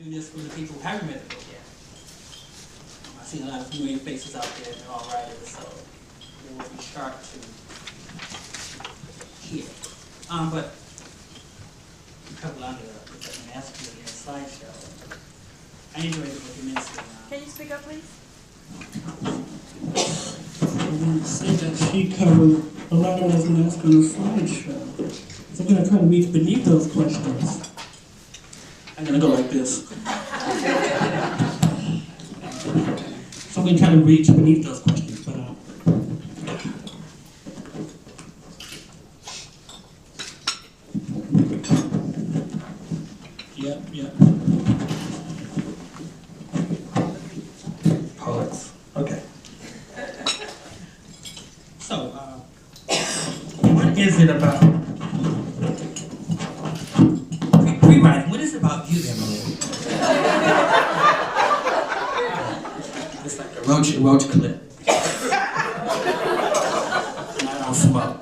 do this for the people who haven't read the book yet. I've seen a lot of familiar faces out there, and they're all writers, so they will be sharp to hear. But a couple under, if I can ask you in your slideshow. I enjoyed the book immensely. Can you speak up, please? You said that she covered a lot of what I was going to ask on the slideshow. So I'm going to try to reach beneath those questions. I'm going to go like this. So I'm going to try to reach beneath those questions. But Yep. Poets. Okay. So, what is it about rewriting? What is it about you, Emily? It's like a roach clip. I don't smoke.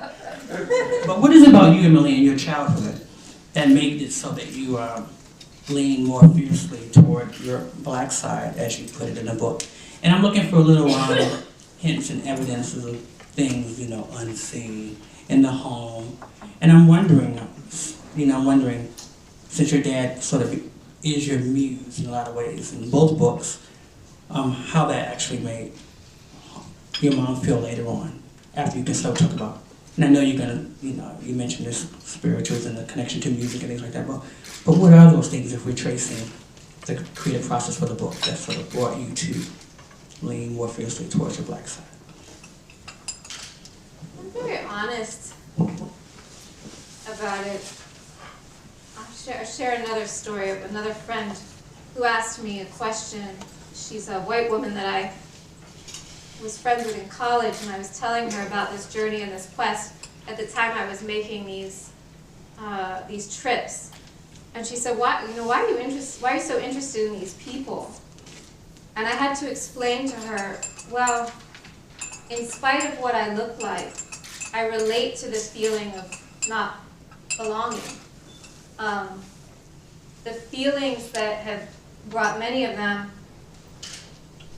But what is it about you, Emily, in your childhood that made it so that you lean more fiercely toward your black side, as you put it in the book? And I'm looking for a little hints and evidences of things, unseen in the home. And I'm wondering, since your dad sort of is your muse in a lot of ways in both books, how that actually made your mom feel later on, after you can start to talk about. And I know you're gonna, you mentioned this spirituals and the connection to music and things like that, but what are those things if we're tracing the creative process for the book that sort of brought you to lean more fiercely towards your black side? I'm very honest about it. I'll share another story of another friend who asked me a question. She's a white woman that I was friends with in college, and I was telling her about this journey and this quest. At the time, I was making these trips, and she said, "Why are you so interested in these people?" And I had to explain to her, well, in spite of what I look like, I relate to the feeling of not belonging. The feelings that have brought many of them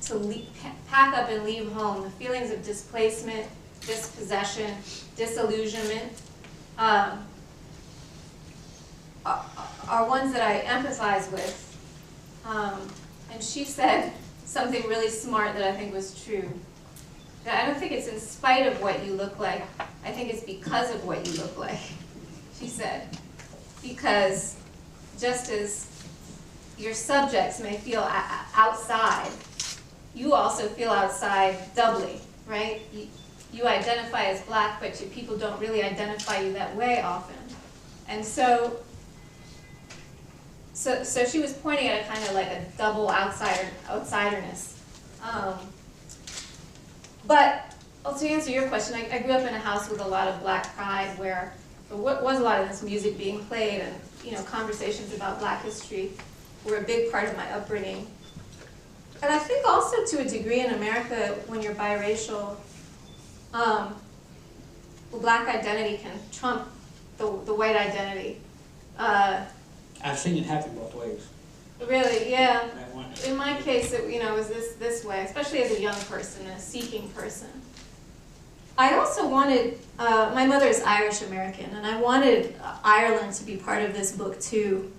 to pack up and leave home, the feelings of displacement, dispossession, disillusionment, are ones that I empathize with. And she said something really smart that I think was true. That I don't think it's in spite of what you look like, I think it's because of what you look like, she said. Because just as your subjects may feel outside, you also feel outside doubly, right? You identify as black, but people don't really identify you that way often. And so she was pointing at a kind of like a double outsiderness. But to answer your question, I grew up in a house with a lot of black pride, where there was a lot of this music being played, and conversations about black history were a big part of my upbringing. And I think also to a degree in America, when you're biracial, black identity can trump the white identity. I've seen it happen both ways. Really, yeah. In my case, it was this way, especially as a young person, a seeking person. I also wanted, my mother is Irish American, and I wanted Ireland to be part of this book too.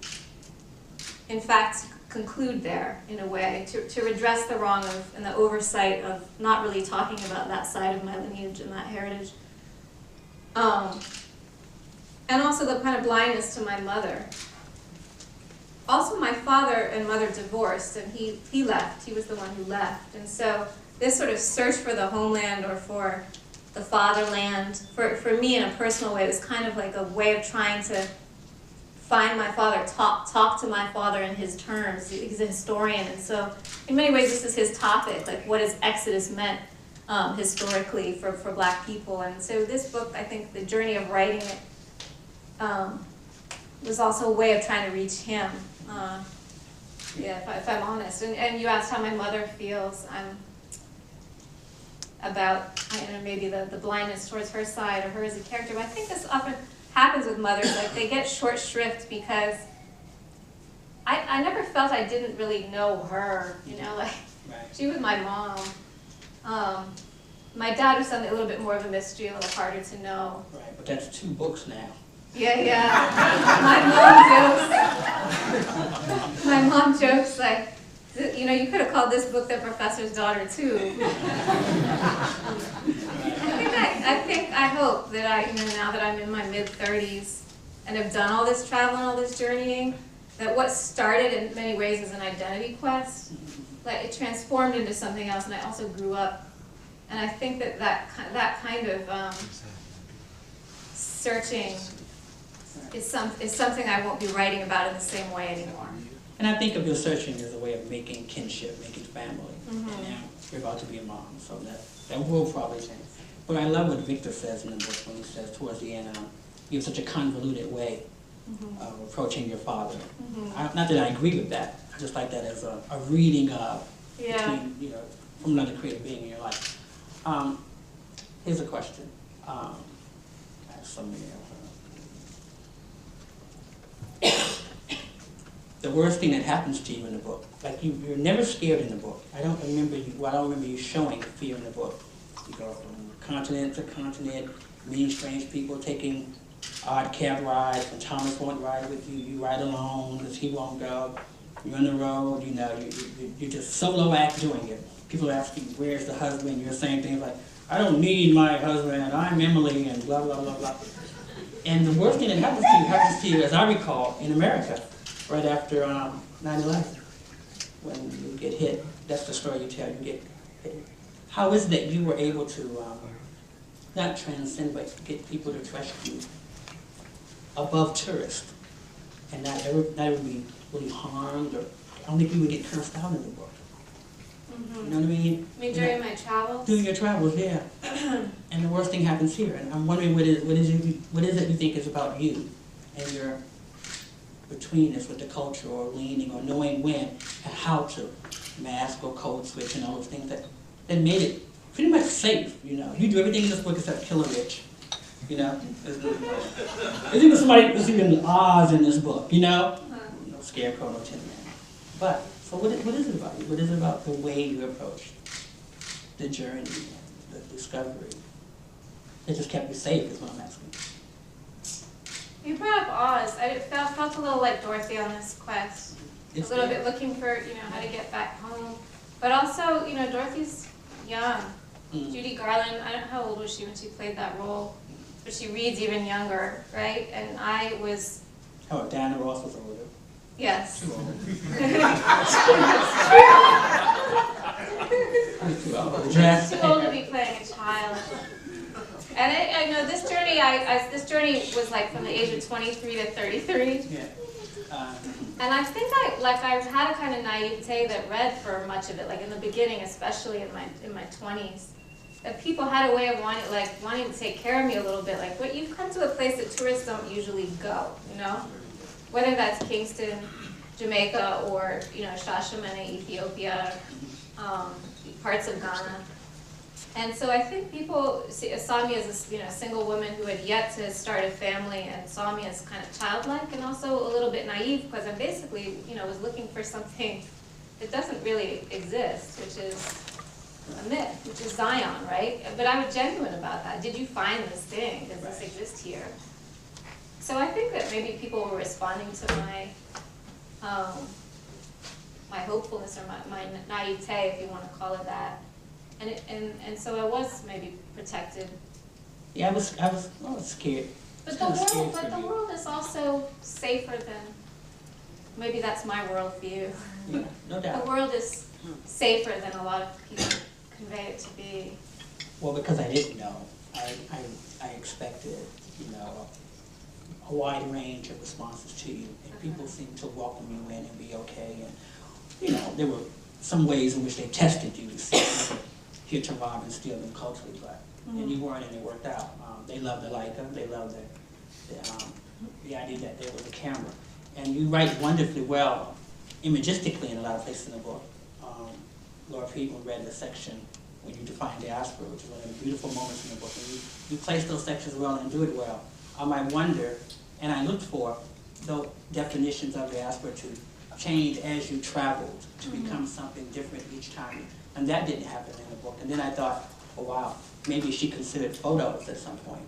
In fact, conclude there in a way, to redress the wrong and the oversight of not really talking about that side of my lineage and that heritage. And also the kind of blindness to my mother. Also, my father and mother divorced, and he left. He was the one who left. And so this sort of search for the homeland or for the fatherland, for me in a personal way, was kind of like a way of trying to find my father, talk to my father in his terms. He's a historian, and so in many ways this is his topic, like what has Exodus meant historically for black people. And so this book, I think the journey of writing it was also a way of trying to reach him. If I'm honest. And you asked how my mother feels about maybe the blindness towards her side or her as a character. But I think this often happens with mothers. Like they get short shrift because I never felt I didn't really know her, you know, like, Right. she was my mom. My dad was something a little bit more of a mystery, a little harder to know. Right, but that's 2 books now. Yeah, yeah. My mom jokes like, you know, you could have called this book The Professor's Daughter too. I hope that you know, now that I'm in my mid-30s and have done all this travel and all this journeying, that what started in many ways as an identity quest, like it transformed into something else, and I also grew up. And I think that kind of searching is something I won't be writing about in the same way anymore. And I think of your searching as a way of making kinship, making family. Mm-hmm. And now you're about to be a mom, so that will probably change. But I love what Victor says in the book when he says towards the end, you have such a convoluted way of approaching your father. Not that I agree with that. I just like that as a reading of between, you know, from another creative being in your life. Here's a question. I have so many of them. The worst thing that happens to you in the book, like you're never scared in the book. I don't remember you showing fear in the book. You go from continent to continent, meeting strange people, taking odd cab rides. When Thomas won't ride with you, you ride alone because he won't go. You're on the road, you know, you just solo act doing it. People ask you, where's the husband? You're saying things like, I don't need my husband, I'm Emily, and blah, blah, blah, blah. And the worst thing that happens to you, as I recall, in America, right after 9/11, when you get hit. That's the story you tell, you get hit. How is it that you were able to, not transcend, but get people to trust you above tourists, and not ever be really harmed, or I don't think you would get cursed out in the book. You know what I mean? I mean, during my travels? During your travels, yeah. And the worst thing happens here. And I'm wondering what is it you think is about you and your betweenness with the culture, or leaning, or knowing when and how to mask or code switch and all those things that made it pretty much safe, you know. You do everything in this book except kill a witch, you know. There's even Oz in this book, you know. No scarecrow, no tin man. But so what is it about you? What is it about the way you approached the journey, the discovery, that just kept you safe, is what I'm asking. You brought up Oz. I felt a little like Dorothy on this quest. A little bit looking for, you know, how to get back home. But also, you know, Dorothy's young. Judy Garland, I don't know how old was she when she played that role, but she reads even younger, right? And I was... Oh, Diana Ross was older. Yes. Too old. Too old to be playing a child. And I know this journey. This journey was like from the age of 23 to 33. Yeah. And I think I had a kind of naivete that read for much of it, like in the beginning, especially in my 20s. That people had a way of wanting to take care of me a little bit. Like, what you've come to a place that tourists don't usually go, you know? Whether that's Kingston, Jamaica, or, you know, Shashamene, Ethiopia, parts of Ghana. And so I think people saw me as a single woman who had yet to start a family, and saw me as kind of childlike and also a little bit naive, because I basically, was looking for something that doesn't really exist, which is a myth, which is Zion, right? But I was genuine about that. Did you find this thing? Does this exist here? So I think that maybe people were responding to my my hopefulness, or my naivete, if you want to call it that. And so I was maybe protected. Yeah, I was scared. But the world is also safer than, maybe that's my worldview. Yeah, no doubt. The world is safer than a lot of people convey it to be. Well, because I didn't know, I expected, a wide range of responses to you, and people seemed to welcome you in and be okay. And there were some ways in which they tested you to see if you could hit your vibe and steal them culturally, but and you weren't, and it worked out. They loved the Leica, they loved the idea that there was a camera, and you write wonderfully well, imagistically in a lot of places in the book. Laura Friedman read the section when you define diaspora, which is one of the beautiful moments in the book, and you place those sections well and do it well. I might wonder, and I looked for the definitions of diaspora to change as you traveled to become something different each time. And that didn't happen in the book. And then I thought, oh wow, maybe she considered photos at some point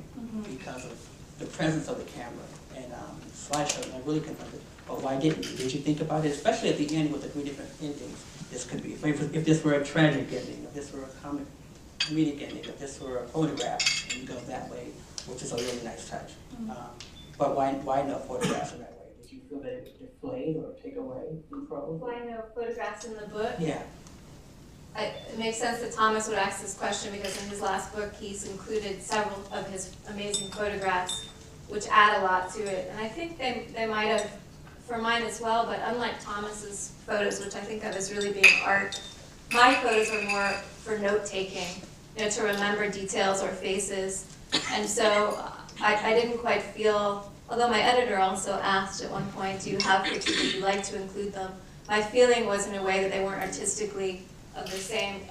because of the presence of the camera and slideshow. And I really confronted, but why didn't you? Did you think about it? Especially at the end with the 3 different endings. This could be, if this were a tragic ending, if this were a comedic ending, if this were a photograph, and you go that way, which is a really nice touch. But why no photographs in that way? Did you feel that it would deflate or take away from prose? Why no photographs in the book? Yeah. It makes sense that Thomas would ask this question because in his last book he's included several of his amazing photographs which add a lot to it. And I think they might have for mine as well, but unlike Thomas's photos, which I think of as really being art, my photos are more for note-taking, to remember details or faces. And so I didn't quite feel, although my editor also asked at one point, do you have pictures, would you like to include them? My feeling was in a way that they weren't artistically of the same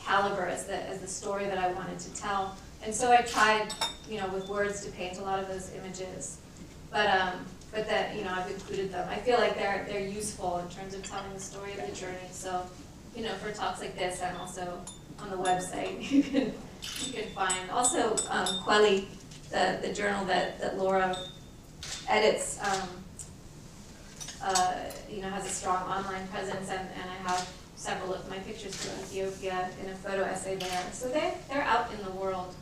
caliber as the story that I wanted to tell. And so I tried, with words to paint a lot of those images. But that, I've included them. I feel like they're useful in terms of telling the story of the journey. So, for talks like this and also on the website, you can find. Also, Quelly, the journal that Laura edits, has a strong online presence, and I have several of my pictures from Ethiopia in a photo essay there. So they're out in the world.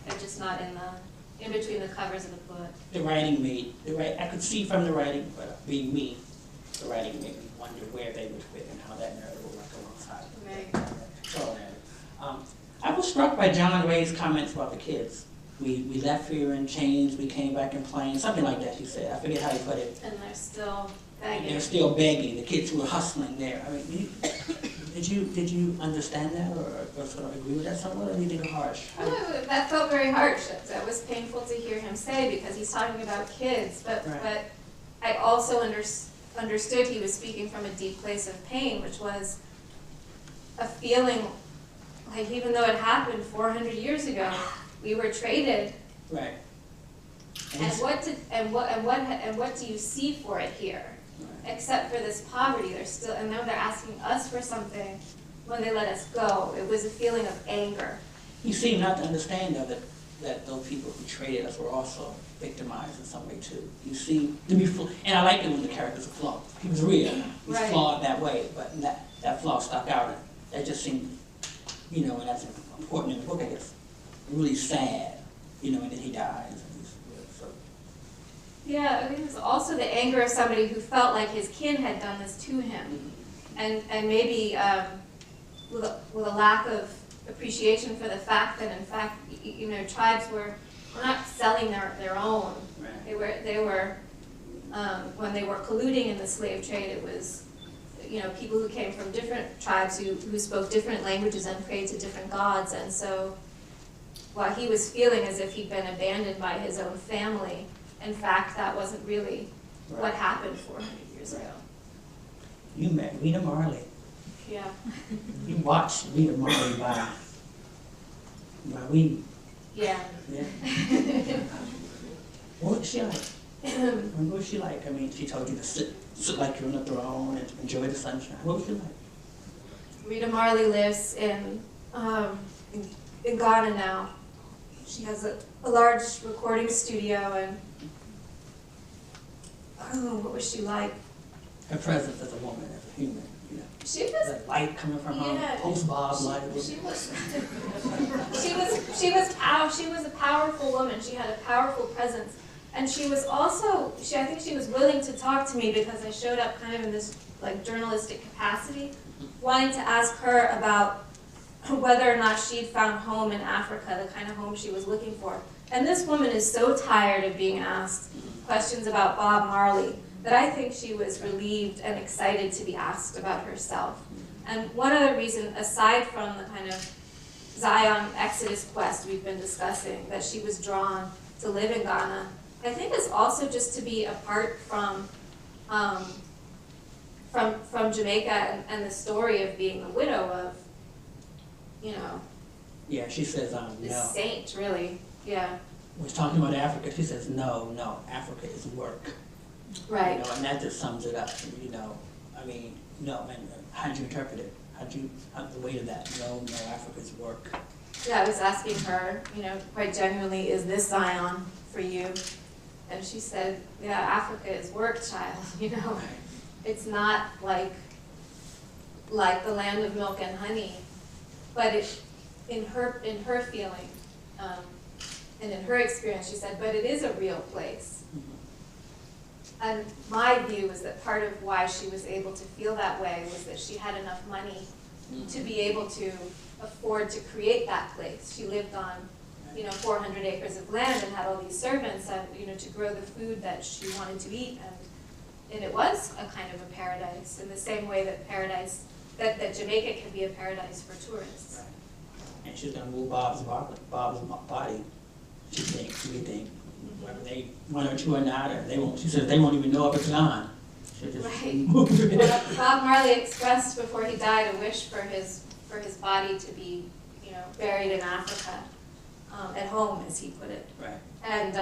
They're just not in between the covers of the book. The writing I could see from the writing, but being me, the writing made me wonder where they would fit and how that narrative would work alongside. Right. So, I was struck by John Ray's comments about the kids. We left here in chains, we came back in planes, something like that, he said. I forget how he put it. And they're still begging. They're still begging, the kids who were hustling there. I mean, did you understand that or sort of agree with that somewhat, or do you think it harsh? No, that felt very harsh. That was painful to hear him say because he's talking about kids. But I also understood he was speaking from a deep place of pain, which was a feeling like even though it happened 400 years ago, we were traded. Right. And what do you see for it here? Right. Except for this poverty, and now they're asking us for something when they let us go. It was a feeling of anger. You seem not to understand, though, that those people who traded us were also victimized in some way, too. You seem to be, and I like it when the characters are flawed. He was real. He's flawed that way, but that flaw stuck out. And that just seemed, and that's important in the book, I guess, really sad, and then he dies. Yeah, I think it was also the anger of somebody who felt like his kin had done this to him, and maybe with a lack of appreciation for the fact that in fact, tribes were not selling their own. Right. They were when they were colluding in the slave trade. It was people who came from different tribes who spoke different languages and prayed to different gods, and so while he was feeling as if he'd been abandoned by his own family, in fact, that wasn't really what happened 400 years ago. You met Rita Marley. Yeah. You watched Rita Marley by Weenie. Yeah. Yeah. What was she like? What was she like? I mean, she told you to sit like you're on a throne and enjoy the sunshine. What was she like? Rita Marley lives in Ghana now. She has a large recording studio, and what was she like? Her presence as a woman, as a human, She was that light coming from her, post-Bob light. She was a powerful woman. She had a powerful presence, and she was also. I think she was willing to talk to me because I showed up kind of in this journalistic capacity, wanting to ask her about whether or not she'd found home in Africa, the kind of home she was looking for. And this woman is so tired of being asked questions about Bob Marley that I think she was relieved and excited to be asked about herself. And one other reason, aside from the kind of Zion Exodus quest we've been discussing, that she was drawn to live in Ghana, I think is also just to be apart from Jamaica and the story of being the widow of, Yeah, she says, this no. saint, really. Yeah. When she's talking about Africa, she says, no, Africa is work. Right. And that just sums it up, I mean, no, man, how'd you interpret it? How'd the weight of that? No, Africa's work. Yeah, I was asking her, quite genuinely, is this Zion for you? And she said, yeah, Africa is work, child, It's not like the land of milk and honey, but in her feeling, and in her experience, she said, but it is a real place. And my view was that part of why she was able to feel that way was that she had enough money to be able to afford to create that place. She lived on, 400 acres of land and had all these servants and, to grow the food that she wanted to eat. And it was a kind of a paradise in the same way that that Jamaica can be a paradise for tourists. Right. And she's gonna move Bob's body. She think, whether they one or two or not, or they won't. She said they won't even know if it's gone. She'll just move it. Well, Bob Marley expressed before he died a wish for his body to be, buried in Africa, at home, as he put it. Right. And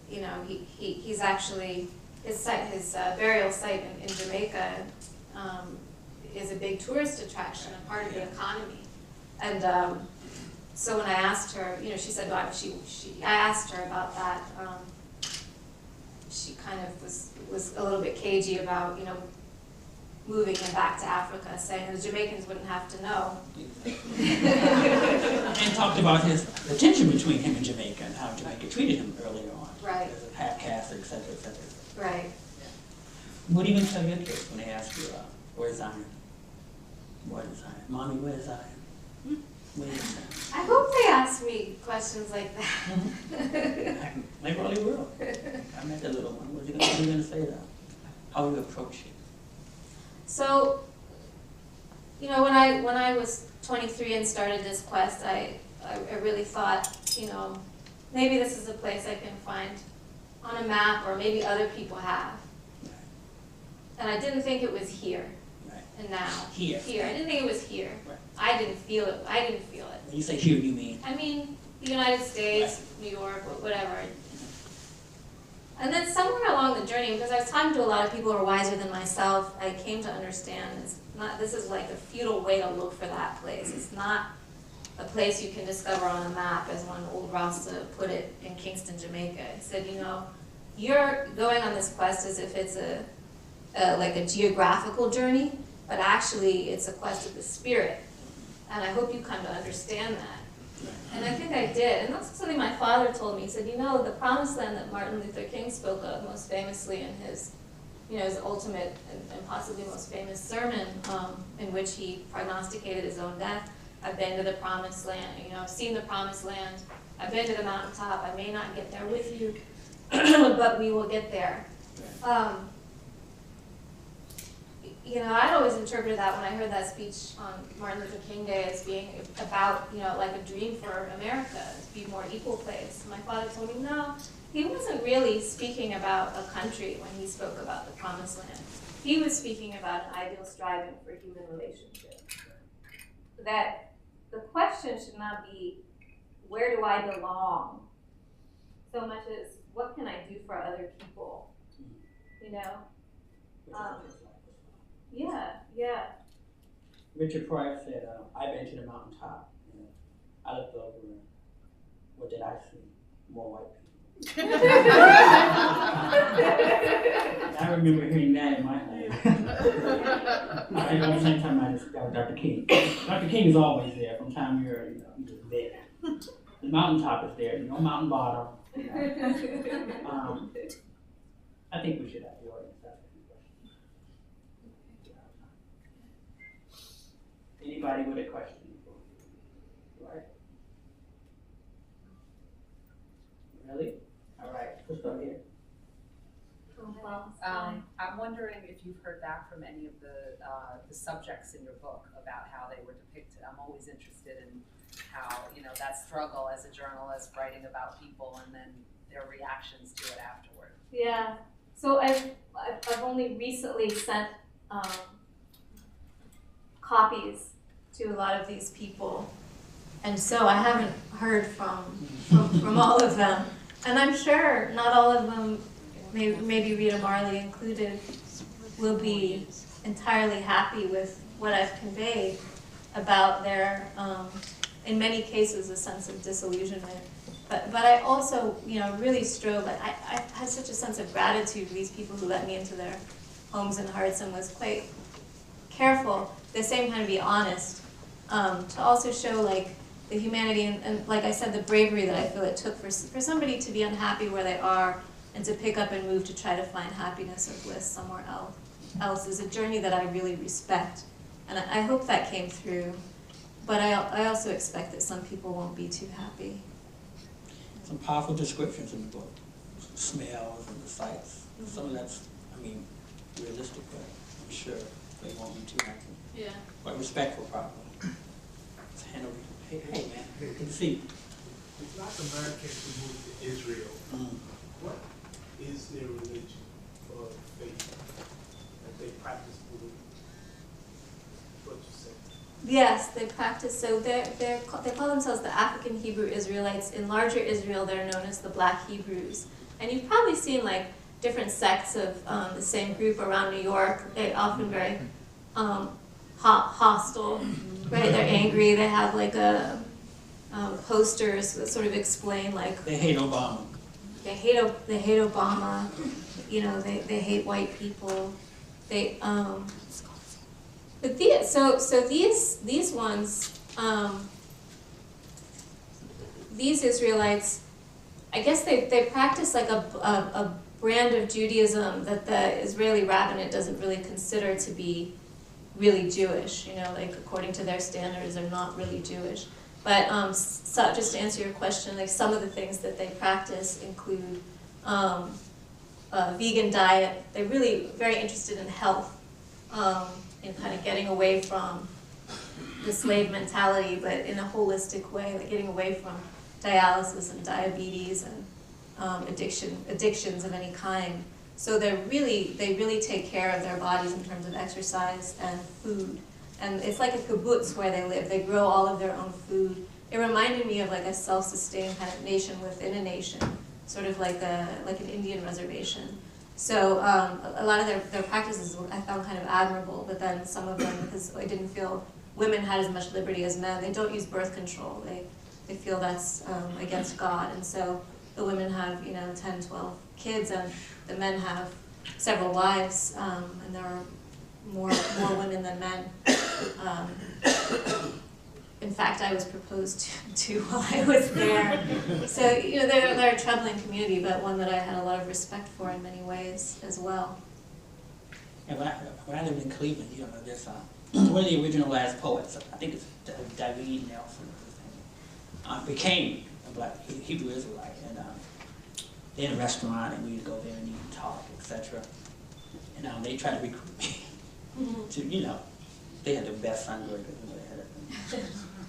he's actually his burial site in Jamaica is a big tourist attraction, a part of the economy. And so when I asked her, she said, I asked her about that. She kind of was a little bit cagey about, moving him back to Africa, saying the Jamaicans wouldn't have to know. And talked about the tension between him and Jamaica and how Jamaica treated him earlier on. Right. As a half-caste, et cetera, et cetera. Right. What do you even tell your kids when they ask you, where's Zion? What is Zion? Mommy, where's Zion? Where's Zion? I hope they ask me questions like that. They probably will. I met the little one. What are you gonna say though? How will you approach it? So, when I was 23 and started this quest, I really thought, maybe this is a place I can find on a map, or maybe other people have. Right. And I didn't think it was here. Right. And now. Here. I didn't think it was here. Right. I didn't feel it. When you say here, you mean? I mean, the United States, right. New York, whatever. And then somewhere along the journey, because I was talking to a lot of people who are wiser than myself, I came to understand this is like a futile way to look for that place. It's not a place you can discover on a map, as one old Rasta put it in Kingston, Jamaica. He said, you're going on this quest as if it's like a geographical journey, but actually it's a quest of the spirit. And I hope you come to understand that. And I think I did. And that's something my father told me. He said, the promised land that Martin Luther King spoke of most famously in his ultimate and possibly most famous sermon, in which he prognosticated his own death. I've been to the promised land. I've seen the promised land. I've been to the mountaintop. I may not get there with you, but we will get there. I'd always interpreted that when I heard that speech on Martin Luther King Day as being about, like a dream for America, to be a more equal place. My father told me, no, he wasn't really speaking about a country when he spoke about the promised land. He was speaking about an ideal striving for human relationships. That the question should not be, where do I belong? So much as, what can I do for other people? Yeah. Richard Pryor said, I've been to the mountaintop. I looked over and what did I see? More white people. I remember hearing that in my life. At the same time, I just got Dr. King. Dr. King is always there from time you're, he's there. The mountaintop is there, no mountain bottom. I think we should have the audience ask a few questions. Anybody with a question? Right? Really? All right, let's start here. I'm wondering if you've heard back from any of the subjects in your book about how they were depicted. I'm always interested in how, that struggle as a journalist, writing about people and then their reactions to it afterward. Yeah. So I've only recently sent copies to a lot of these people, and so I haven't heard from all of them. And I'm sure not all of them, maybe Rita Marley included, will be entirely happy with what I've conveyed about their, in many cases, a sense of disillusionment. But I also, really strove, I had such a sense of gratitude to these people who let me into their homes and hearts, and was quite careful, at the same time to be honest, to also show like the humanity and like I said, the bravery that I feel it took for somebody to be unhappy where they are and to pick up and move to try to find happiness or bliss somewhere else is a journey that I really respect. And I hope that came through. But I also expect that some people won't be too happy. Some powerful descriptions in the book, smells and the sights. Some of that's, realistic, but I'm sure they won't be too happy. Yeah. But respectful, probably. It's Henry. Hey, man. Good to see you. The Black Americans who moved to Israel, what is their religion or faith that they practice belief? What you say? Yes, they practice. So they call themselves the African Hebrew Israelites. In larger Israel, they're known as the Black Hebrews. And you've probably seen like different sects of the same group around New York. They're often very hostile, right? They're angry. They have like posters that sort of explain like They hate Obama. They hate Obama. They hate white people. But these ones, these Israelites, I guess they practice like a brand of Judaism that the Israeli rabbinate doesn't really consider to be really Jewish. Like according to their standards, they're not really Jewish. But so just to answer your question, like some of the things that they practice include a vegan diet. They're really very interested in health. In kind of getting away from the slave mentality, but in a holistic way, like getting away from dialysis and diabetes and addictions of any kind. So they really take care of their bodies in terms of exercise and food. And it's like a kibbutz where they live. They grow all of their own food. It reminded me of like a self-sustained kind of nation within a nation, sort of like an Indian reservation. So a lot of their practices I found kind of admirable, but then some of them, because I didn't feel women had as much liberty as men, they don't use birth control. They feel that's against God, and so the women have 10, 12 kids, and the men have several wives, and there are more women than men. In fact, I was proposed to while I was there. So, they're a troubling community, but one that I had a lot of respect for in many ways as well. And when I lived in Cleveland, there's one of the original last poets, I think it's David Nelson, became a Black Hebrew Israelite. And they had a restaurant, and we'd go there and eat and talk, etc. And they tried to recruit me to, they had the best sunburgers.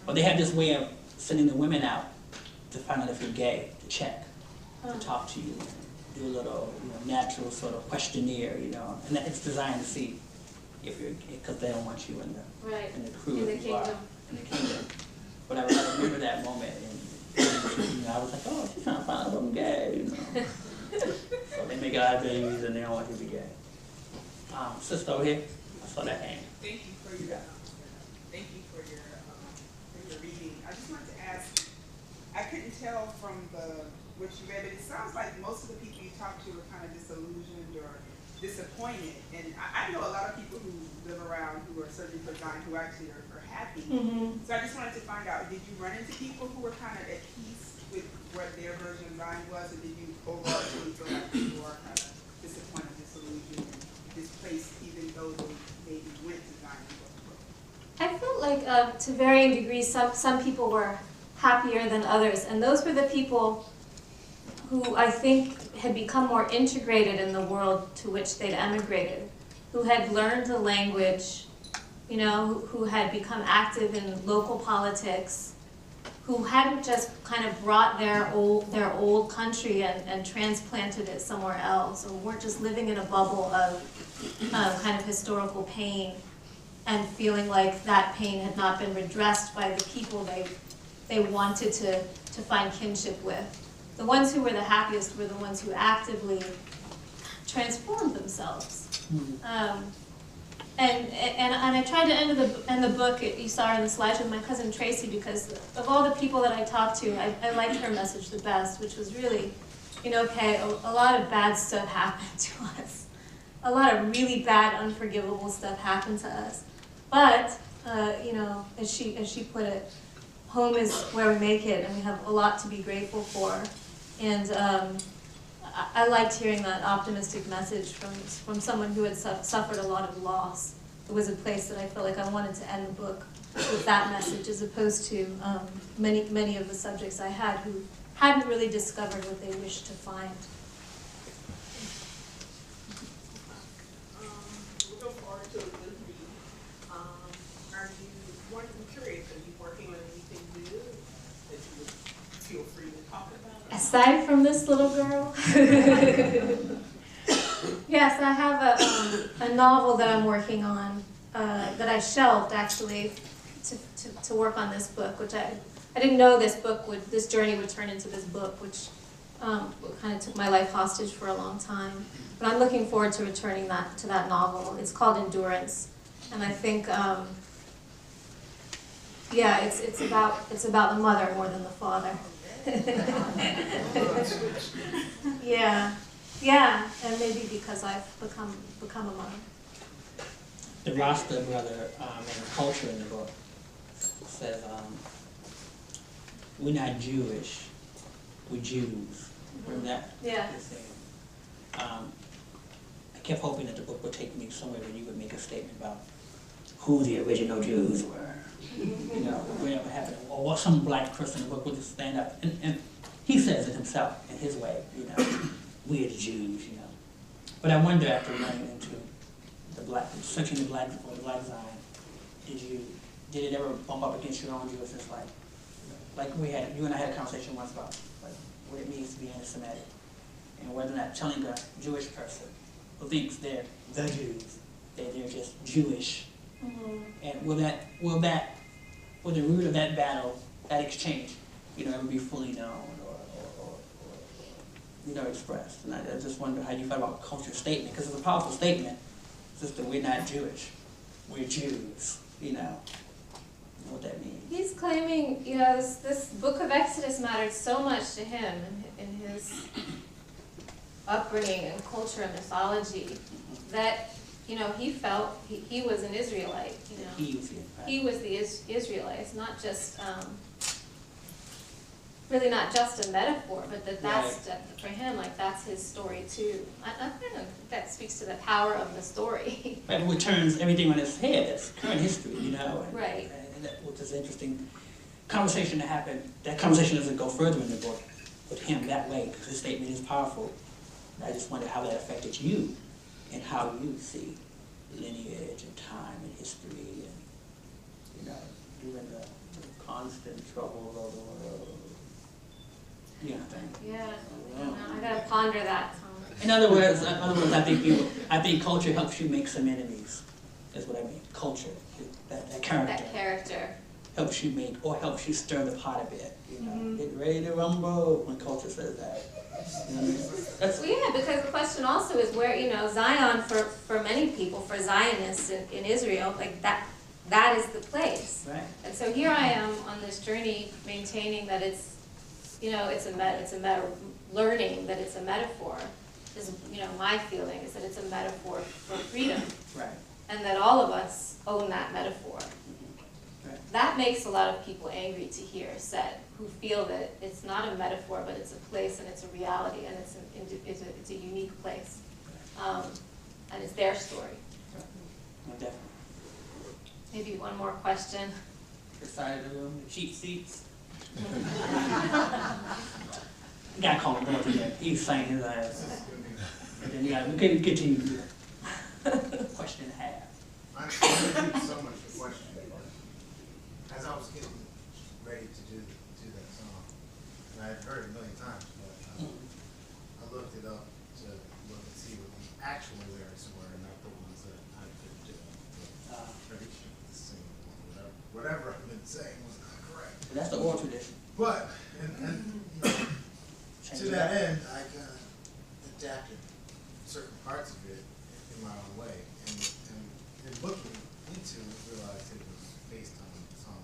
But they had this way of sending the women out to find out if you're gay, to check, to talk to you, do a little natural sort of questionnaire, and it's designed to see if you're gay, because they don't want you in the crew. In the kingdom. In the kingdom. But I remember that moment, and I was like, oh, she's trying to find out if I'm gay, So they make eye babies, and they don't want you to be gay. Sister over here, I saw that hand. Thank you for your reading. I just wanted to ask, I couldn't tell from what you read, but it sounds like most of the people you talked to were kind of disillusioned or disappointed. And I know a lot of people who live around who are searching for Zion who actually are happy. So I just wanted to find out, did you run into people who were kind of at peace with what their version of Zion was, or did you overall really feel like people are kind of disappointed, disillusioned, and displaced, even though they maybe went to Zion? I felt like to varying degrees, some people were happier than others, and those were the people who I think had become more integrated in the world to which they'd emigrated, who had learned the language, who had become active in local politics, who hadn't just kind of brought their old country and transplanted it somewhere else, or weren't just living in a bubble of kind of historical pain and feeling like that pain had not been redressed by the people they wanted to find kinship with. The ones who were the happiest were the ones who actively transformed themselves. And And I tried to end the book, you saw in the slides, with my cousin Tracy, because of all the people that I talked to, I liked her message the best, which was really, okay, a lot of bad stuff happened to us. A lot of really bad, unforgivable stuff happened to us. But, as she put it, home is where we make it, and we have a lot to be grateful for. And I liked hearing that optimistic message from someone who had suffered a lot of loss. It was a place that I felt like I wanted to end the book with that message, as opposed to many of the subjects I had who hadn't really discovered what they wished to find. We'll go forward to a good read. I'm curious, are you working on anything new that you would feel free to talk about? Aside from this little girl, yes, I have a novel that I'm working on that I shelved actually to work on this book, which I didn't know this journey would turn into this book, which kind of took my life hostage for a long time. But I'm looking forward to returning to that novel. It's called Endurance, and I think it's about the mother more than the father. Yeah, and maybe because I've become a mother. The Rasta brother and culture in the book says, we're not Jewish, we're Jews. Remember that? Yeah. I kept hoping that the book would take me somewhere where you would make a statement about who the original Jews were. Whatever happened, or what some black person in the book would just stand up. And he says it himself in his way, we're the Jews, But I wonder, after running into searching the black Zion, did it ever bump up against your own Jewishness, like you and I had a conversation once about what it means to be anti-Semitic, and whether or not telling a Jewish person who thinks they're the Jews, they're just Jewish, and will the root of that battle, that exchange, ever be fully known or expressed? And I just wonder how you felt about culture statement, because it's a powerful statement. It's just that we're not Jewish, we're Jews. What that means. He's claiming, this book of Exodus mattered so much to him in his upbringing and culture and mythology that, he felt he was an Israelite. He was the Israelite. It's not just, really not just a metaphor, but that's for him, that's his story too. I think that speaks to the power of the story. Right, which turns everything on its head. It's current history, Right. And which is an interesting conversation to happen. That conversation doesn't go further in the book with him that way, because his statement is powerful. I just wonder how that affected you and how you see lineage and time and history and, doing the constant trouble of the world. Thing. Yeah, I gotta ponder that. In other words, I think culture helps you make some enemies. Is what I mean. Culture, that character. That character helps you stir the pot a bit. Get ready to rumble when culture says that. Because the question also is where Zion for many people, for Zionists in Israel, that is the place. Right. And so here I am on this journey, maintaining that it's learning that it's a metaphor. My feeling is that it's a metaphor for freedom. Right. And that all of us own that metaphor. Right. That makes a lot of people angry to hear said, who feel that it's not a metaphor, but it's a place and it's a reality and it's a unique place. And it's their story. Right. No, definitely. Maybe one more question. The side of the room, the cheap seats. You gotta call him both again. He's saying his ass. And then we can continue to question and a half. Thank you so much for questioning. As I was getting ready to do that song, and I had heard it a million times, but I looked it up to look and see what the actual lyrics were, and not the ones that I could do. Pretty sure the singing one, whatever I've been saying was not correct. But that's the oral tradition. But to that end, I kind of adapted certain parts of it in my own way, and in looking into it, realized it was based on Psalm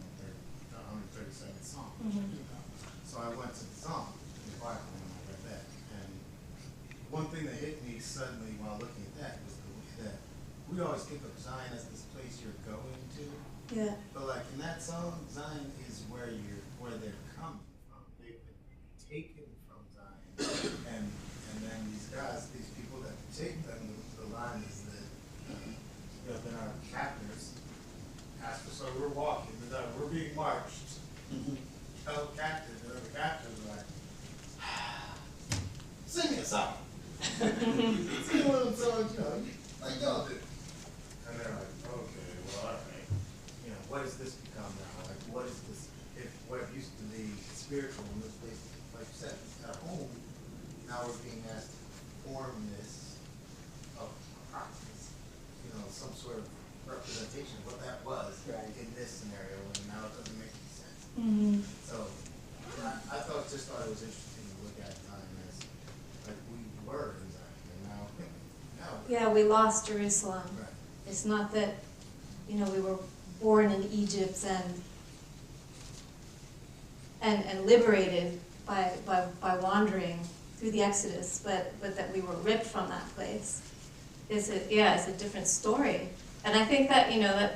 137th Psalm. So I went to the Psalm in the Bible and I read that. And one thing that hit me suddenly while looking at that was the way that we always think of Zion as this place you're going to. Yeah. But like in that song, Zion is where they're coming from. They've been taken from Zion. And then these guys, these people that take them, the line is that then our captors ask us, so we're walking, we're being marched. Tell the captors, and the captors are like, sing me a song. Sing one of them songs, like y'all do. And they're like, okay, well, all right. What has this become now? Like, what is this? If what used to be spiritual in this place, like you said, at home, now we're being asked to form this of practice, some sort of representation of what that was in this scenario, and now it doesn't make any sense. So I thought it was interesting to look at time as like we were in Zion, and now Yeah, we lost Jerusalem. right. It's not that, we were born in Egypt and liberated by wandering through the Exodus, but that we were ripped from that place. It's a different story. And I think that,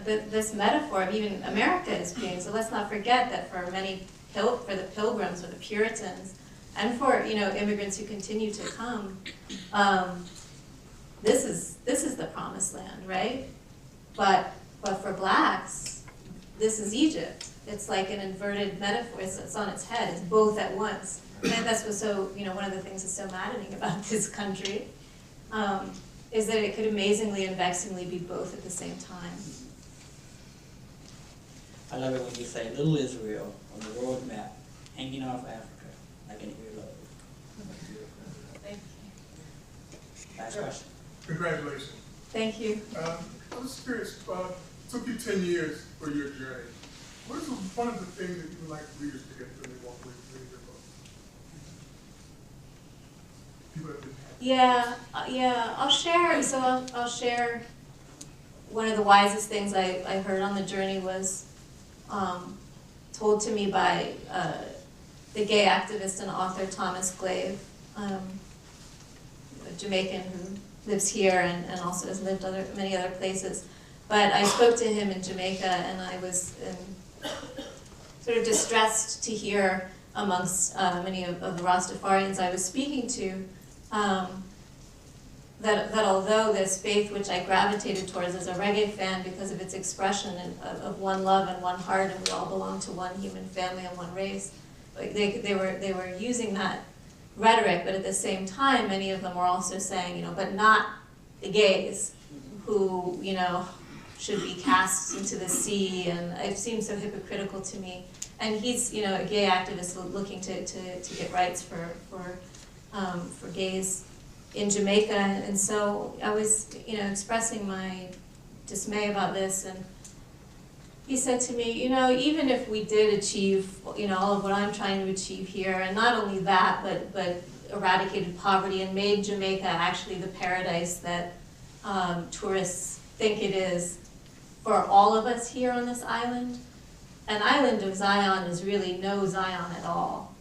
that this metaphor of even America is being, so let's not forget that for for the Pilgrims or the Puritans, and for, immigrants who continue to come, this is the promised land, right? But for blacks, this is Egypt. It's like an inverted metaphor. It's on its head. It's both at once. And that's what's so, one of the things that's so maddening about this country, is that it could amazingly and vexingly be both at the same time. I love it when you say little Israel on the world map, hanging off Africa like an earlobe. Thank Last question. Congratulations. Thank you. I was curious, it took you 10 years for your journey. What is one of the things that you would like readers to get when they walk away from reading your book? People have been Yeah, I'll share, I'll share one of the wisest things I heard on the journey was told to me by the gay activist and author Thomas Glave, a Jamaican who lives here and also has lived many other places. But I spoke to him in Jamaica, and I was sort of distressed to hear amongst many of the Rastafarians I was speaking to, that although this faith which I gravitated towards as a reggae fan because of its expression of one love and one heart, and we all belong to one human family and one race, they were using that rhetoric, but at the same time, many of them were also saying, but not the gays, who, should be cast into the sea, and it seemed so hypocritical to me. And he's, a gay activist looking to get rights for gays in Jamaica, and so I was, expressing my dismay about this, and he said to me, even if we did achieve, all of what I'm trying to achieve here, and not only that, but eradicated poverty and made Jamaica actually the paradise that tourists think it is for all of us here on this island, an island of Zion is really no Zion at all.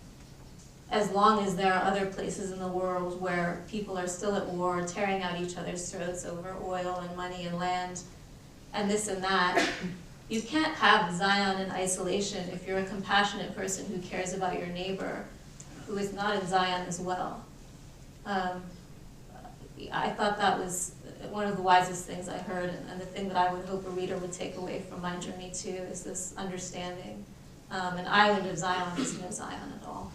As long as there are other places in the world where people are still at war, tearing out each other's throats over oil and money and land and this and that, you can't have Zion in isolation if you're a compassionate person who cares about your neighbor who is not in Zion as well. I thought that was one of the wisest things I heard, and the thing that I would hope a reader would take away from my journey too is this understanding. An island of Zion is no Zion at all.